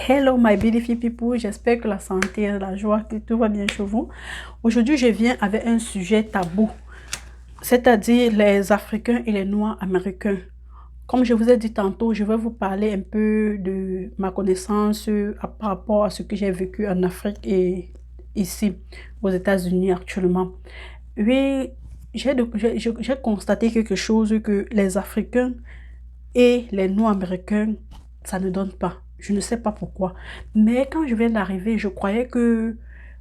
Hello my beautiful people, j'espère que la santé et la joie, que tout va bien chez vous. Aujourd'hui, je viens avec un sujet tabou, c'est-à-dire les Africains et les Noirs américains. Comme je vous ai dit tantôt, je vais vous parler un peu de ma connaissance par rapport à ce que j'ai vécu en Afrique et ici aux États-Unis actuellement. Oui, j'ai constaté quelque chose que les Africains et les Noirs américains, ça ne donne pas. Je ne sais pas pourquoi. Mais quand je viens d'arriver, je croyais que,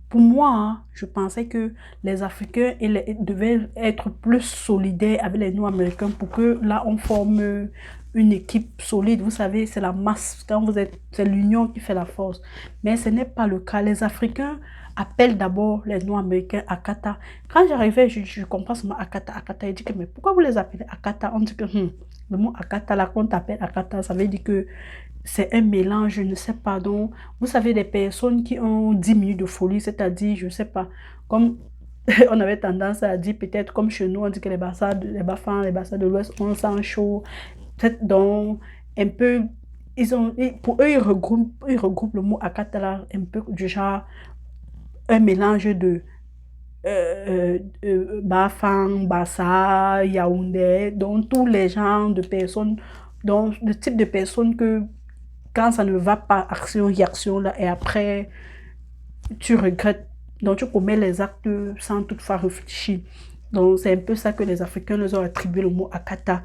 pour moi, hein, je pensais que les Africains devaient être plus solidaires avec les Noirs américains pour que là, on forme une équipe solide. Vous savez, c'est la masse. Quand vous êtes, c'est l'union qui fait la force. Mais ce n'est pas le cas. Les Africains appellent d'abord les Noirs américains Akata. Quand j'arrivais, je comprends seulement Akata, Akata. Il dit que, mais pourquoi vous les appelez Akata? On dit que, le mot Akata, là, qu'on t'appelle Akata, ça veut dire que c'est un mélange, je ne sais pas. Donc, vous savez, des personnes qui ont 10 minutes de folie, c'est-à-dire, je ne sais pas, comme on avait tendance à dire, peut-être comme chez nous, on dit que les Bafans, les Bassas de l'Ouest, on sent chaud. Donc, un peu, pour eux, ils regroupent le mot Akata, là, un peu du genre, un mélange de Bafang, Bassa, Yaoundé, donc tous les genres de personnes, donc le type de personnes que quand ça ne va pas, action, réaction, là, et après, tu regrettes, donc tu commets les actes sans toutefois réfléchir. Donc c'est un peu ça que les Africains nous ont attribué le mot Akata.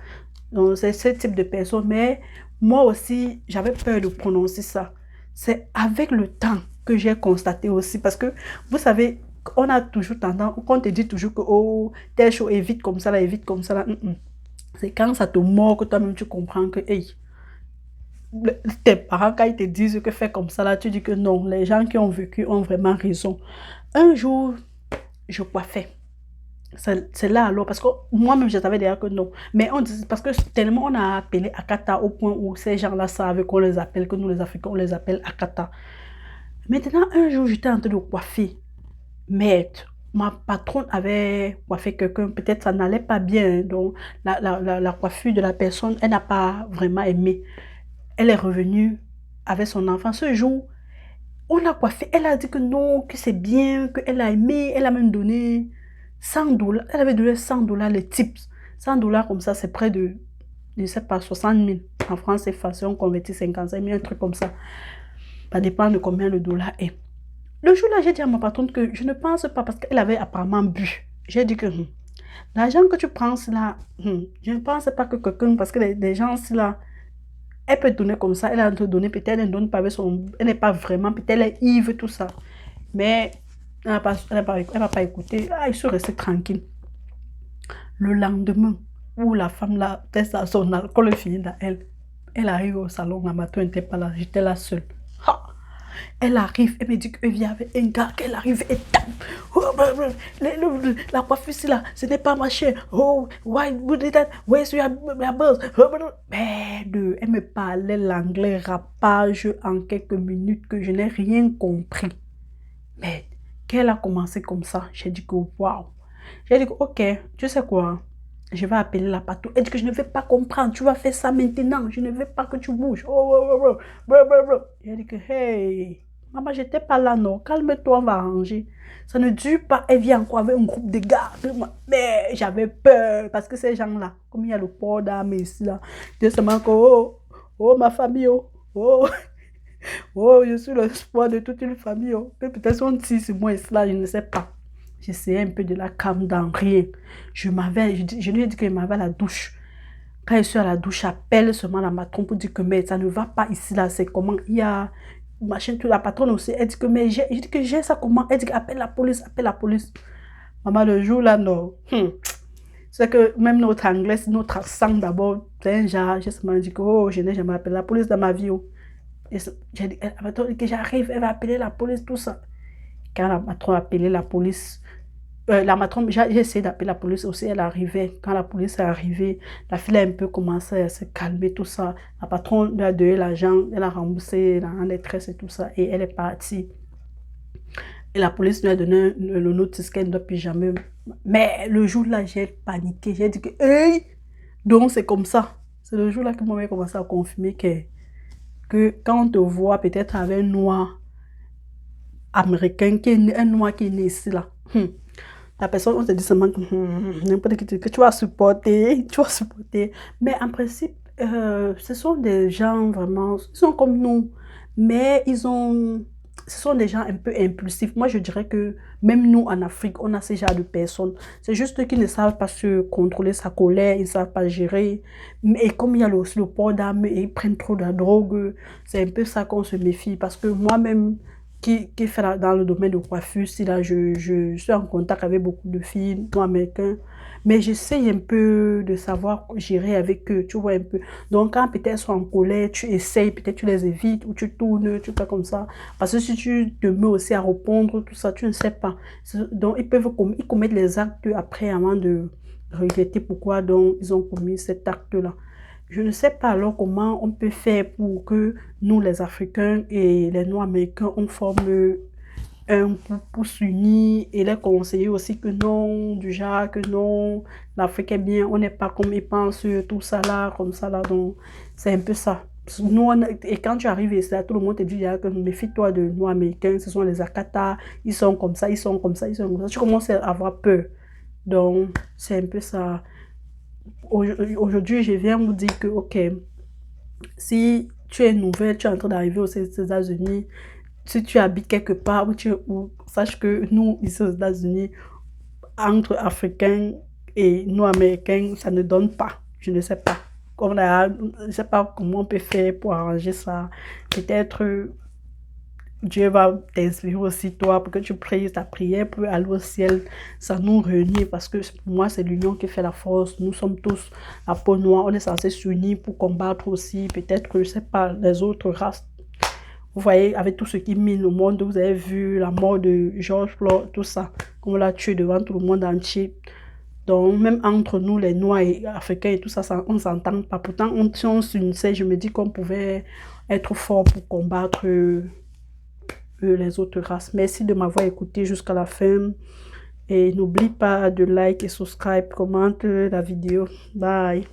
Donc c'est ce type de personnes, mais moi aussi, j'avais peur de prononcer ça. C'est avec le temps que j'ai constaté aussi, parce que vous savez, on a toujours tendance, on te dit toujours que oh, telle chose évite comme ça, là, évite comme ça. Là. C'est quand ça te mord que toi-même tu comprends que hey, tes parents, quand ils te disent que fais comme ça, là, tu dis que non, les gens qui ont vécu ont vraiment raison. Un jour, je coiffais. C'est là alors, parce que moi-même, je savais déjà que non. Mais on dit, parce que tellement on a appelé Akata au point où ces gens-là savent qu'on les appelle, que nous les Africains, on les appelle Akata. Maintenant, un jour, j'étais en train de coiffer. Mais ma patronne avait coiffé quelqu'un, peut-être ça n'allait pas bien. Donc, la coiffure de la personne, elle n'a pas vraiment aimé. Elle est revenue avec son enfant. Ce jour, on a coiffé. Elle a dit que non, que c'est bien, qu'elle a aimé. Elle a même donné 100 dollars. Elle avait donné 100 dollars les tips. 100 dollars comme ça, c'est près de, je ne sais pas, 60 000. En France, c'est facile, on convertit 55 000, un truc comme ça. Ça dépend de combien le dollar est. Le jour-là, j'ai dit à ma patronne que je ne pense pas, parce qu'elle avait apparemment bu. J'ai dit que l'argent que tu prends là, je ne pense pas que quelqu'un, parce que les gens là, elle peut donner comme ça, elle a te donner, peut-être elle ne donne pas avec son, elle n'est pas vraiment, peut-être elle est ivre, tout ça. Mais elle va pas écouter, ah, il suis resté tranquille. Le lendemain, où la femme là, teste son alcool est fini dans elle, elle arrive au salon, ma matin n'était pas là, j'étais là seule. Ha! Elle arrive, elle me dit qu'il y avait un gars, qu'elle arrive et tape. Oh, la coiffure là, ce n'est pas ma chère. Oh, why would that? Where's your boss? Merde, elle me parlait l'anglais rapage en quelques minutes que je n'ai rien compris. Mais qu'elle a commencé comme ça, j'ai dit que waouh. J'ai dit que ok, tu sais quoi? Je vais appeler la patrouille. Elle dit que je ne vais pas comprendre. Tu vas faire ça maintenant. Je ne veux pas que tu bouges. Oh, oh, oh, oh. J'ai dit que hey, maman, j'étais pas là, non. Calme-toi, on va arranger. Ça ne dure pas. Elle vient encore avec un groupe de gars. Mais j'avais peur parce que ces gens-là, comme il y a le port d'âme ici, là, je seulement que oh, oh, ma famille, oh, oh, oh, je suis l'espoir de toute une famille. Oh. Peut-être son petit, c'est moi, là, je ne sais pas. J'essayais un peu de la calmer dans rien. Je lui ai dit qu'il m'avait à la douche. Quand je suis à la douche, j'appelle seulement la matron pour dire que mais ça ne va pas ici, là, c'est comment il y a machin, tout la patronne aussi. Elle dit que mais j'ai dit que j'ai ça comment? Elle dit appelle la police, appelle la police. Maman, le jour là, non. C'est que même notre anglais, notre accent d'abord, c'est un genre, j'ai seulement dit que oh, je n'ai jamais appelé la police dans ma vie. Oh. J'ai dit, la patronne dit que j'arrive, elle va appeler la police, tout ça. Quand la patronne a appelé la police, la matrone, j'ai essayé d'appeler la police aussi, elle arrivait. Quand la police est arrivée, la fille a un peu commencé à se calmer, tout ça. La patronne lui a donné l'argent, elle a remboursé la détresse et tout ça, et elle est partie. Et la police lui a donné le notice qu'elle ne doit plus jamais. Mais le jour-là, j'ai paniqué, j'ai dit que, hey! Donc c'est comme ça. C'est le jour-là que moi, j'ai commencé à confirmer que que quand on te voit peut-être avec un noir américain, un noir qui est né ici, là, la personne, on te dit seulement que n'importe qui que tu vas supporter, tu vas supporter. Mais en principe, ce sont des gens vraiment, ils sont comme nous, mais ce sont des gens un peu impulsifs. Moi, je dirais que même nous, en Afrique, on a ce genre de personnes. C'est juste qu'ils ne savent pas se contrôler sa colère, ils ne savent pas gérer. Mais comme il y a aussi le port d'armes et ils prennent trop de la drogue, c'est un peu ça qu'on se méfie. Parce que moi-même, qui fait dans le domaine de coiffure, si là, je suis en contact avec beaucoup de filles, moi, américains, mais j'essaye un peu de savoir gérer avec eux, tu vois un peu. Donc, quand peut-être ils sont en colère, tu essayes, peut-être tu les évites ou tu tournes, tu fais comme ça. Parce que si tu te mets aussi à répondre, tout ça, tu ne sais pas. Donc, ils commettent les actes après avant de regretter pourquoi donc ils ont commis cet acte-là. Je ne sais pas alors comment on peut faire pour que nous, les Africains et les Noirs américains, on forme un groupe pour s'unir et les conseiller aussi que non, du genre que non, l'Afrique est bien, on n'est pas comme ils pensent, tout ça là, comme ça là. Donc, c'est un peu ça. Nous, et quand tu arrives ici, là, tout le monde te dit que méfie-toi de Noirs américains, ce sont les Akata, ils sont comme ça, ils sont comme ça, ils sont comme ça. Tu commences à avoir peur. Donc, c'est un peu ça. Aujourd'hui, je viens vous dire que, ok, si tu es nouvelle, tu es en train d'arriver aux États-Unis, si tu habites quelque part sache que nous, ici aux États-Unis, entre Africains et nous, Américains, ça ne donne pas. Je ne sais pas. Je ne sais pas comment on peut faire pour arranger ça. Peut-être Dieu va t'inspirer aussi, toi, pour que tu pries ta prière pour aller au ciel. Ça nous réunit parce que pour moi, c'est l'union qui fait la force. Nous sommes tous la peau noire. On est censé s'unir pour combattre aussi, peut-être que, je ne sais pas, les autres races. Vous voyez, avec tout ce qui mine le monde, vous avez vu la mort de George Floyd, tout ça, on l'a tué devant tout le monde entier. Donc, même entre nous, les Noirs et Africains et tout ça, on ne s'entend pas. Pourtant, si on s'unissait, je me dis qu'on pouvait être fort pour combattre les autres races. Merci de m'avoir écouté jusqu'à la fin. Et n'oublie pas de like et subscribe, commente la vidéo. Bye.